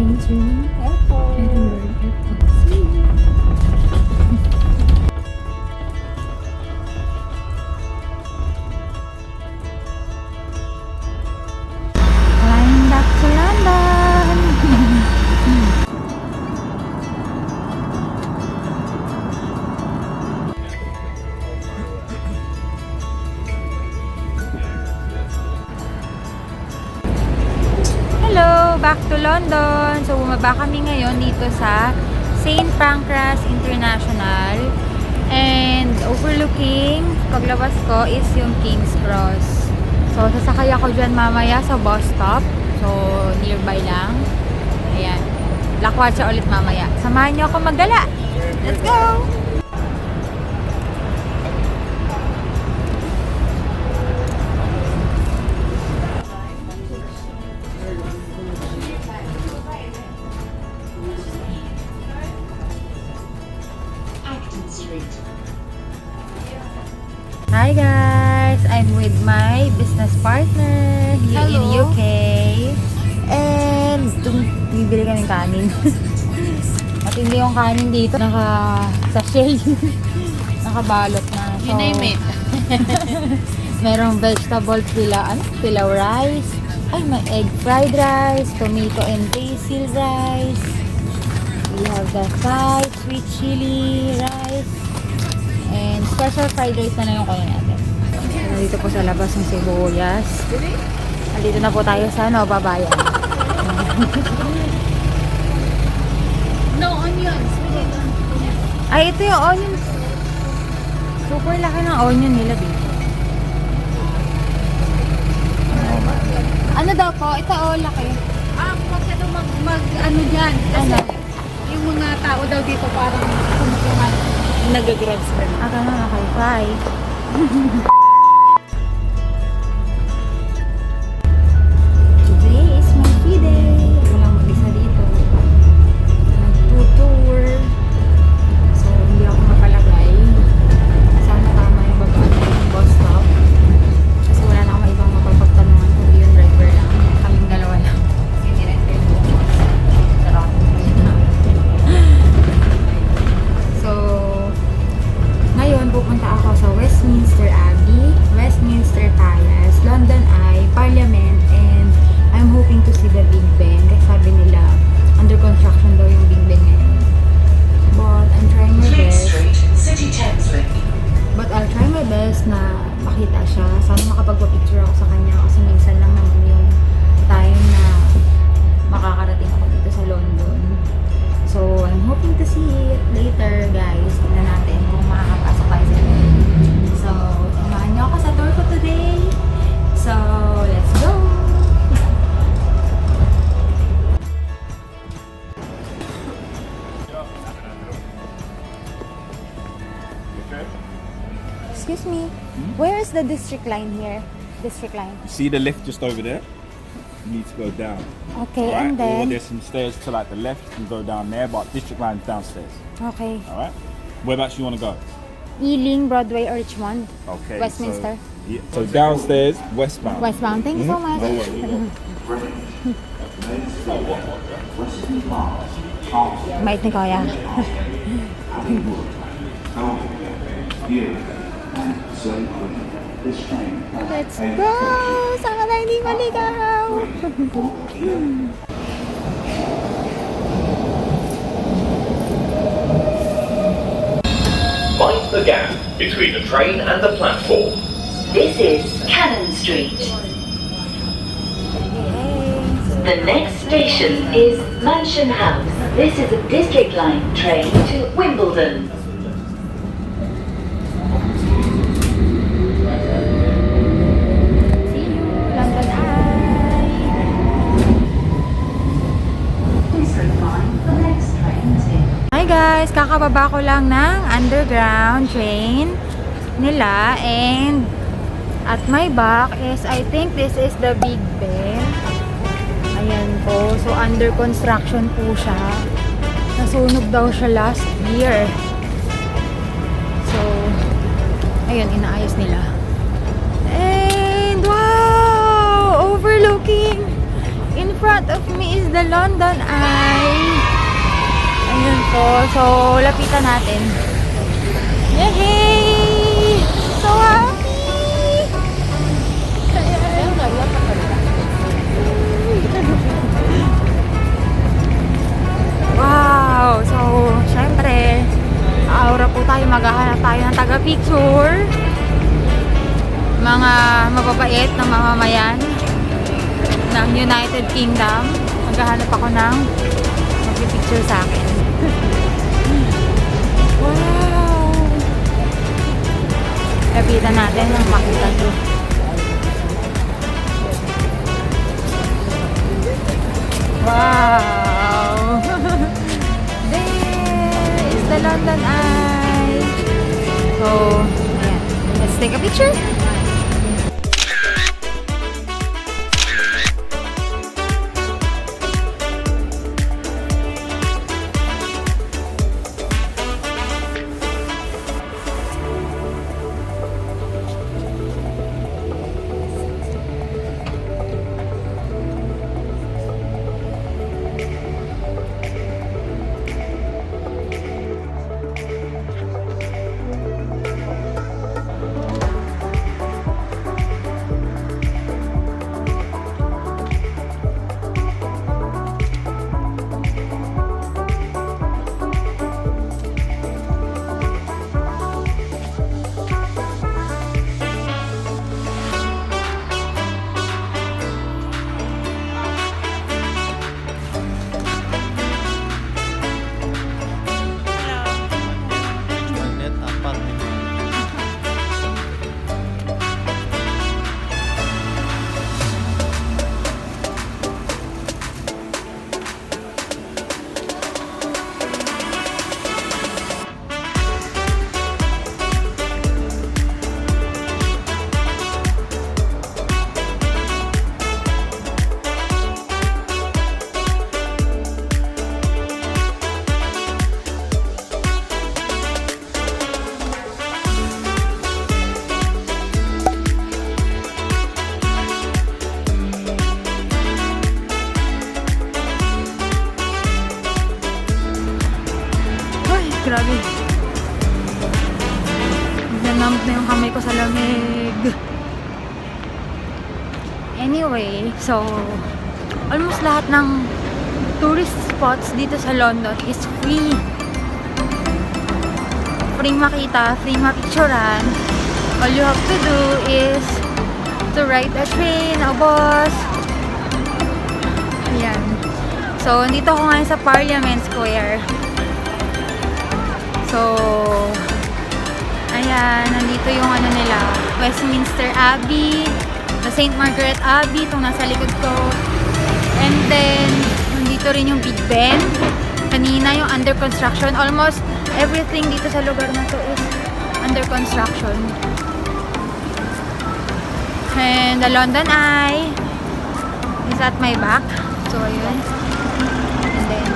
Edinburgh Airport. See you. Flying back to London. Hello! Back to London! So, bumaba kami ngayon dito sa St. Pancras International. And overlooking, paglabas ko is yung King's Cross. So, sasakay ako dyan mamaya sa bus stop. So, nearby lang. Ayan. Lakwatsa ulit mamaya. Samahan niyo ako maggala! Let's go! Hi guys! I'm with my business partner here in UK. And bibili kaming kanin. Matindi yung kanin dito. Naka-sachet. Nakabalot na. So, you name it. merong vegetable pilaw rice. Ay, may egg fried rice, tomato and basil rice. We have the Thai sweet chili rice. And special fried rice na yung kunin natin. Nandito po sa labas ng sibuyas. Nandito na po tayo sa babayan. No onions. Ay, ito yung onions. Super laki ng onion nila dito. Ano daw po? Ito laki. Masyado ano dyan. Kasi yung mga tao daw dito parang kumukuhan. Nag-grabs ka na. Ganun, okay, bye. Today is my free day. Walang mag-isa dito. Nag-tour. So, hindi ako mapalagay. Sana tama yung babaan na yung bus stop. Kasi wala na akong ibang mapapagtanungan kundi yung driver lang. Kaming dalawa lang. Kasi nirenter yung bus. Sarap. So, ngayon pupunta ako sa Westminster Abbey, Westminster Palace, London Eye, Parliament, and I'm hoping to see the Big Ben. Kasi sabi nila, under construction daw yung Big Ben ngayon. But I'm trying my best. But I'll try my best na makita siya. Sana makapagpa-picture ako sa kanya kasi minsan lang naman yung time na makakarating ako dito sa London. So, I'm hoping to see it later, guys. Tingnan natin kung makakapasok tayo sa loob. So, samahan niyo ako sa tour ko today. So, let's go! Excuse me, where is the district line here? District line. See the lift just over there? You need to go down. Okay, Right? and Or then... there's some stairs to like the left, you can go down there, but district line's downstairs. Okay. Alright? Whereabouts you want to go? Ealing, Broadway, or Richmond? Okay. Westminster. So downstairs, westbound. Westbound. Thank you so much. No worries. Mait ni Kuya. Let's go! Saan na hindi maligaw? Mind the gap between the train and the platform. This is Cannon Street. The next station is Mansion House. This is a District Line train to Wimbledon. See you, London Eye! Please find the next train to. Hi guys! Kakababa ko lang ng underground train nila and at my back is, I think this is the Big Ben. Ayan po. So, under construction po siya. Nasunog daw siya last year. So, ayun, inaayos nila. And, wow! Overlooking in front front of me is the London Eye. Ayun po. So, lapitan natin. Yay! So happy! Wow! So, syempre, aura po tayo. Maghahanap tayo ng taga-picture. Mga mababait na mamamayan ng United Kingdom. Maghahanap ako ng mag-picture sa akin. Wow! Lapitan natin ang makita nyo. Wow! There is the London Eye. So, ayan. Let's take a picture. Grabe. Nanamp na yung kamay ko sa lamig. Anyway, so almost lahat ng tourist spots dito sa London is free. Free makita, free mapicturan. All you have to do is to ride a train, a bus. Ayan. So, nandito ako ngayon sa Parliament Square. So, ayan, nandito yung ano nila, Westminster Abbey, the St. Margaret Abbey, itong nasa likod ko. And then, nandito rin yung Big Ben. Kanina yung under construction. Almost everything dito sa lugar na to is under construction. And the London Eye is at my back. So, ayun. And then,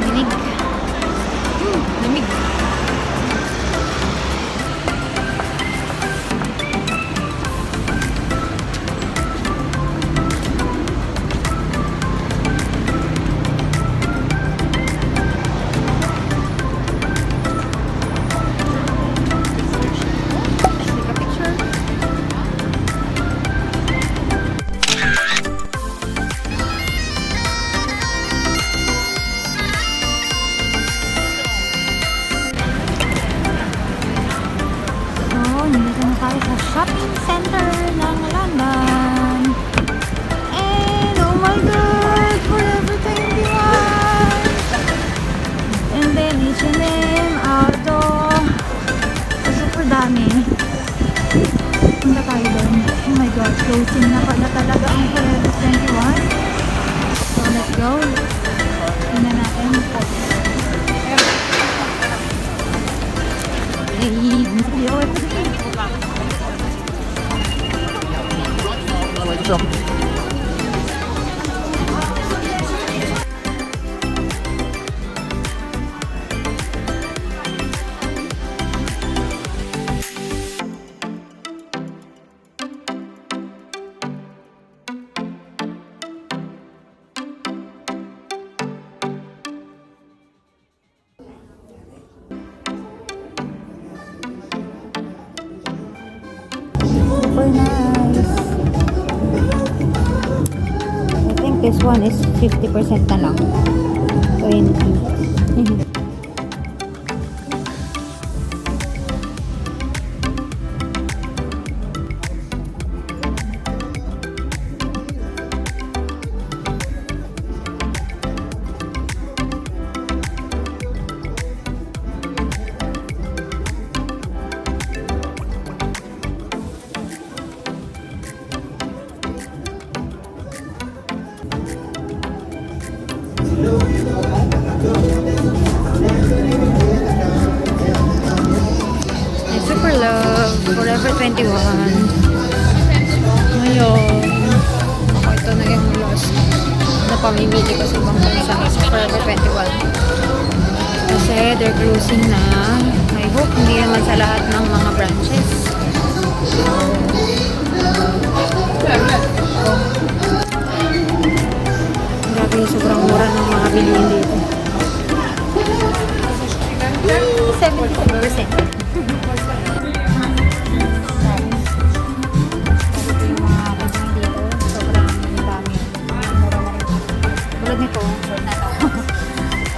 lamig. Lamig. Take a picture. Nandito na tayo sa shopping center ng London. And oh my god, forever 21! And then H&M, Aldo. Super dami. Punta tayo doon. Oh my god, closing na pala talaga ang forever 21. So let's go. Tingnan natin. This one is 50% na lang. 20. I super love Forever 21. Ngayon, ako ito na yung last na pamimili ko sa ibang bansa sa Forever 21. Kasi they're closing na. I hope hindi naman sa lahat ng mga branches. Grabe, sobrang mura ng mga bilihin dito. 77%. Tulad nito, short na to.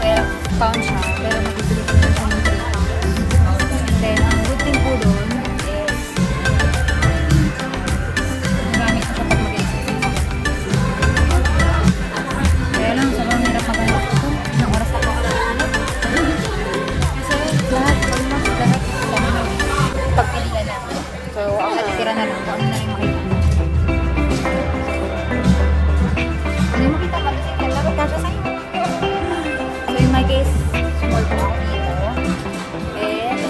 12 pounds siya, pero mabibili ko naman siya ng 3 pounds. And then, ang good thing po doon is nagamit ko siya pag mag-exercise. Kaya lang, sobrang hirap maghanap ito. Ilang oras ako hanap. Kasi lahat, almost lahat, pagpilian na. So, ang natitira na lang, kung ano na yung makita. Ano yung makita ba? Laro kasha sa'yo. So, in my case, small po ako dito. And,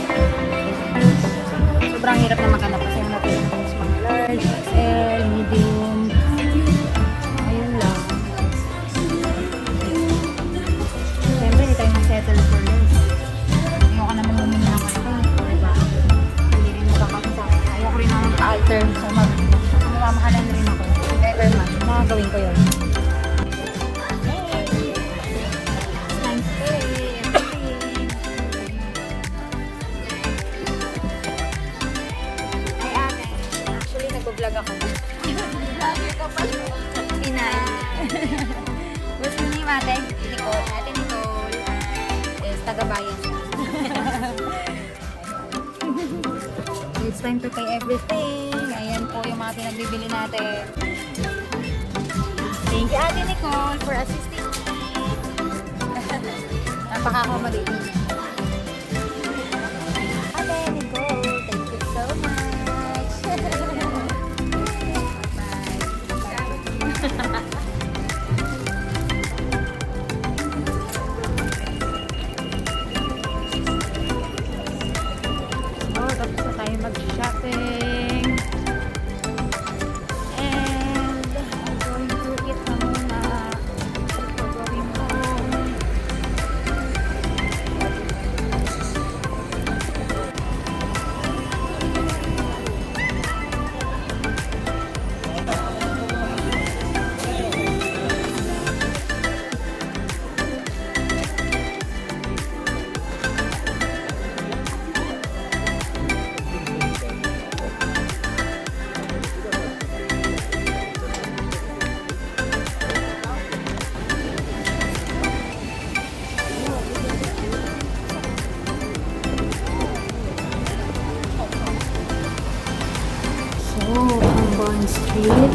sobrang hirap na maghanap kasi yung natin ko sa mga large, XL, medium. Ayun lang. Siyempre, hindi tayo mag-settle for less. Ayoko naman bumili ng ano. Diba? Hindi rin magkakasama. Ayoko rin naman ka-alter. So, mamamahalan rin ako. Never man. Nakagawin ko yun. Vlog ako. Pinay. Gusto niyo yung ate? Nicole. Ate Nicole is taga-bayan siya. It's time to pay everything. Ayan po yung mga pinagbibili natin. Thank you, Ate Nicole, for assisting me. Napaka-accommodating niya. Ate Nicole, thank you so much. Tapos na tayo mag-shopping. And I'm going to eat na muna. Before going home. Bond Street.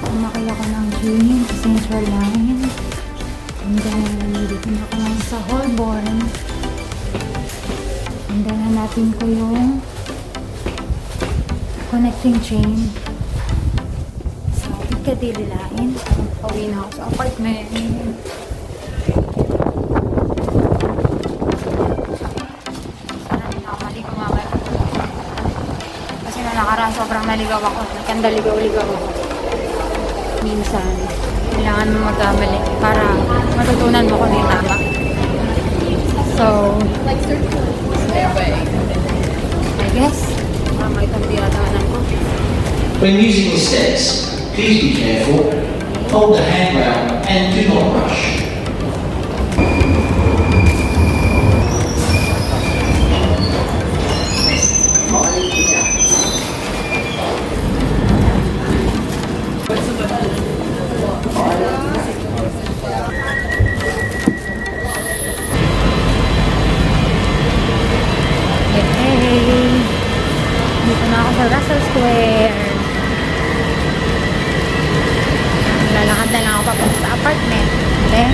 Umakay ako ng train sa Central Line. And then, dito na ako lang sa Holborn. And then, hanapin ko yung connecting train sa Piccadilly Line. Pauwi na ako sa apartment. Nakaraan sobrang naligaw ako. Nagkandaligaw-ligaw ako. Minsan, kailangan mo magkamali para matutunan mo kung yung tama. So, I guess, tama itong dinadaanan ko. When using the stairs, please be careful, hold the handrail and do not rush. Russell Square. Lalakad na lang ako papunta sa apartment. Then,